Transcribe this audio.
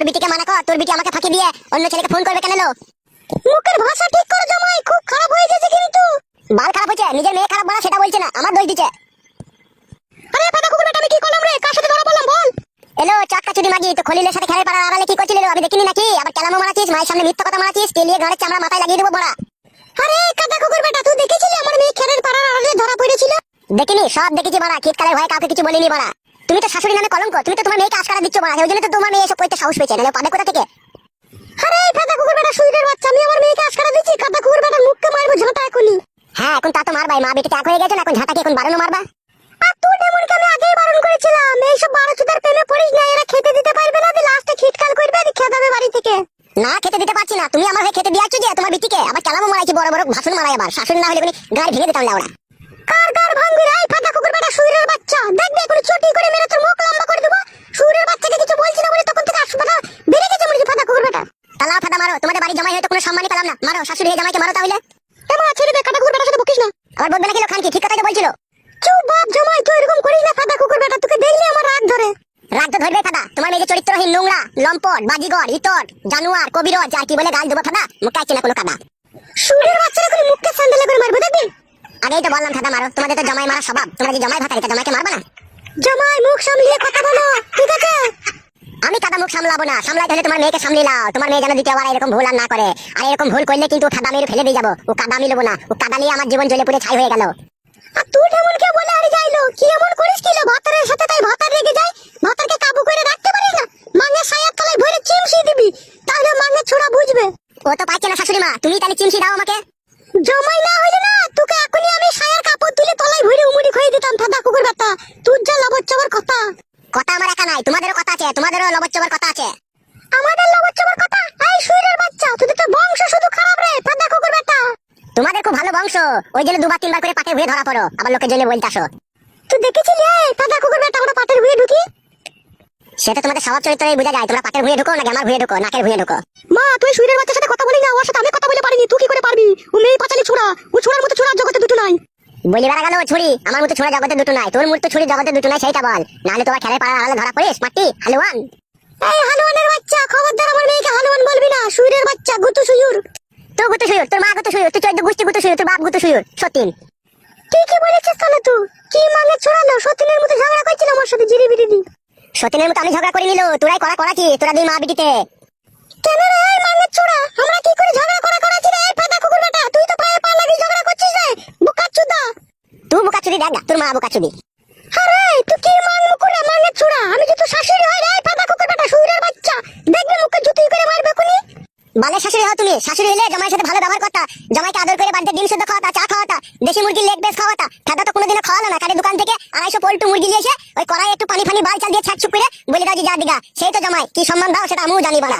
বিটিকে মানা কর, তোর বিটি আমাকে ফাঁকি দিয়ে অন্য ছেলেকে ফোন করবে কেন লো? মুখের ভাষা ঠিক করে জামাই, খুব খারাপ হয়ে গেছে কিন্তু। বাল খারাপ হয়েছে, নিজের মেয়ে খারাপ বলা সেটা বলছে না, আমার দোষ দিচ্ছে। আরে ফাটা কুকুর বেটা, আমি কি করলাম রে? কার সাথে ধরা পড়লাম বল? এলো চাক্কা চুদি মাগি, তো খলিলের সাথে খেলার পাড়া আড়ালে কি করছিলি রে? আমি দেখিনি নাকি? আবার কেলামো মারাছিস, মায়ের সামনে মিথ্যা কথা মারাছিস, তেলিয়ে ঘরের চামড়া মাথায় লাগিয়ে দেবো বড়া। আরে কাদা কুকুর বেটা, তুই দেখেছিলি আমার মেয়ে খেলার পাড়ার আড়ালে ধরা পড়েছিল? দেখিনি, সব দেখেছি বড়া, শীতকালের ভয়ে কাউকে কিছু বলিনি বড়া। তুমি তো শাশুড়ি নামে কলঙ্ক, তুমি তো তোমার মেয়েকে আশকারা দিচ্ছ বড়া, ওই জন্য তো তোমার মেয়ে এসব করতে সাহস পেয়েছে, নাহলে পাবে কোথা থেকে? আরে কাদা কুকুর বেটা, শুইরের বাচ্চা, আমি আমার মেয়েকে আশকারা দিচ্ছি? কাদা কুকুর বেটা, মুখকে মারবো ঝাঁটা এখনই। হ্যাঁ এখন তা তো মারবাই, মা বেটিতে এক হয়ে গেছে না, এখন ঝাঁটাকে এখন বারণও মারবা। আর তুই এমনকি আমি আগেই বারণ করেছিলাম, এইসব বারো চুদার প্রেমে পড়িস না, এরা খেতে দিতে পারবে না, লাস্টে খিটকাল করবে, খেতে হবে বাড়ি থেকে। না খেতে দিতে পারছি না, তুমি আমার হয়ে খেতে দিয়াচ্ছ যে তোমার বিটিকে, আবার কেলামো মারাইছি, বড় বড় ভাষণ মারাই, আবার শাশুড়ি না হলে গাড়ি ভেঙে দিতাম লাউড়া। কার গার ভাঙবি রে ফাটা কুকুর বেটা, শুইরের বাচ্চা, দেখবি এখন চটি করে মেরে তোর মুখ লম্বা করে দেবো। শুইরের বাচ্চাকে কিছু বলছি না বলে তখন থেকে আসবাটা বেড়ে গেছে মনে ফাটা কুকুর বেটা। তালা ফাটা মারো, তোমাদের বাড়ি জামাই হয়তো কোনো সম্মানই পেলাম না, মারো শাশুড়ি হয়ে জামাইকে মারো তাহলে। এমা ছেড়ে দে, কাটা কুকুর বেটার সাথে বকিস না। আবার বলবে না কি খান কি, ঠিক কথাই তো বলছিল। চুপ বাপ জামাই, তুই এরকম করিস না ফাটা কুকুর বেটা, তোকে দেখলে আমার রাগ ধরে। রাগ তো ধরবে ফাটা, তোমার মেয়ে যে চরিত্রহীন, নোংরা, লম্পট, বাজিগর, ইতর, জানুয়ার, কবিরজ, আর কি বলে গাল দেবো ফাটা, মুখ কাইছে না কোনো কাদা। শুইরের বাচ্চারা করে মুখকে স্যান্ডেলে করে মারবে দেখবি। আগেই তো বললাম ফাটা মারো, তোমাদের তো জামাই মারা স্বভাব, তোমরা যে জামাই ভাতারি, জামাইকে মারবা না? জামাই মুখ সামলিয়ে কথা বলো, ঠিক আছে? আমি কাদা মুখ সামলাবো না, সামলাইতে হলে তোমার মেয়েকে সামলে লাও, তোমার মেয়ে যেন দ্বিতীয়বার এরকম ভুল আর না করে। আর এরকম ভুল করলে কিন্তু কাদা মেরে ফেলে দিয়ে যাবো, ও কাদা আমি নেবো না, ও কাদা নিয়ে আমার জীবন জ্বলে পুড়ে ছাই হয়ে গেল। আর তুই এমন কে বলে আর যাইলো, কি এমন করিস কি লো? ভাতারের সাথে তাই ভাতার রেগে যায়, ভাতারকে কাবু করে রাখতে পারিস না? মাঙ্গের সায়ার তলায় ভরে চিমসি দিবি, তাহলে মাঙ্গের ছোড়া বুঝবে। ও তো পাইছে না শাশুড়ি মা, তুমি তাহলে চিমসি দাও আমাকে। জমাই না হইলে না, তোকে এখনই আমি সায়ার কাপড় তুলে তলায় ভরে উমুড়ি খেয়ে দিতাম ফাটা কুকুর বেটা। তুই যা লবচ্চবার কথা। কথা আমার একা নাই, তোমাদেরও কথা আছে, তোমাদেরও লবচ্চবার কথা আছে। আমাদের লবচ্চবার কথা? এই শুইরের বাচ্চা, তোদের তো বংশ শুধু খারাপ রে ফাটা কুকুর বেটা। তোমাদের খুব ভালো বংশ, ওই জন্য দুবার তিনবার করে পাটের ভুঁয়ে ধরা পড়ো, আবার লোকে জেলে বলতে আসো। তুই দেখেছিলি এই ফাটা কুকুর বেটা আমরা পাটের ভুঁয়ে ঢুকি? সেটা তোমাদের স্বভাব চরিত্রেই বোঝা যায়, তোমরা পাটের ভুঁয়ে ঢুকো নাকি আমার ভুঁয়ে ঢুকো, নাকের ভুঁয়ে ঢুকো। মা তুই শুইরের বাচ্চার সাথে কথা বলি না, ওর সাথে আমি কথা বলে পারিনি, তুই কি করে পারবি? ও মেয়ে পাঁচালি ছোড়া, ও ছোড়ার মতো ছোড়ার জগতে দুটো নাই। বলি বেড়া গেল ছুরি, আমার মতো ছোড়া জগতে দুটো নাই, তোর মতো ছুরি জগতে দুটো নাই, সেইটা বল, নাহলে তোমার খেলার পাড়া আড়ালে ধরা পড়িস মাটি হালুয়ান। এই হালুয়ানের বাচ্চা, খবরদার আমার মেয়েকে হালুয়ান বলবি না, শুইরের বাচ্চা গুতু শুয়ুর। তুই গুতু শুয়ুর, তোর মা গুতু শুয়ুর, তুই 14 গোষ্ঠী গুতু শুয়ুর, তোর বাপ গুতু শুয়ুর, সতীন। তুই কি বলেছিস তাহলে? তুই কি মানে ছড়ালো? সতীনের মতো ঝগড়া করছিল আমার সাথে জিরি বিরি দি। সতীনের মতো আমি ঝগড়া করে নিল, তোরাই করা করাছি, তোরা দুই মা বিটিতে। কেন রে এই মানে ছোড়া, আমরা কি করে ঝগড়া করাছি রে? এই ফাটা কুকুর বেটা, তুই তো পায়ে পা লাগিয়ে ঝগড়া করছিস রে বোকাচুদা। তুই বোকাচুদি দেখ না, তোর মা বোকাচুদি। আরে তুই কি মান মুকুরে মানে ছোড়া, আমি যে তোর শাশুড়ি হয় রে ফাটা কুকুর বেটা, শুইরের বাচ্চা, দেখবি মুখে জুতি করে মারবে কোনি। বালের শাশুড়ি হও তুমি, শাশুড়ি হলে জামাইয়ের সাথে ভালো ব্যবহার করতা, জামাইকে আদর করে বাড়িতে ডিম সেদ্ধ খাওয়াতা, চা খাওয়াতা, দেশি মুরগির লেগ বেস খাওয়াতা, ফাটা তো কোনোদিনও খাওয়ালো না, কারে দোকান থেকে 250 পোল্ট্রি মুরগি নিয়ে এসে ওই কড়াই একটু পানি ফানি বাল চাল দিয়ে ছাক ছুক করে বলে দাও যে যা দিগা, সেই তো জামাই, কি সম্মান দাও সেটা আমিও জানি বানা।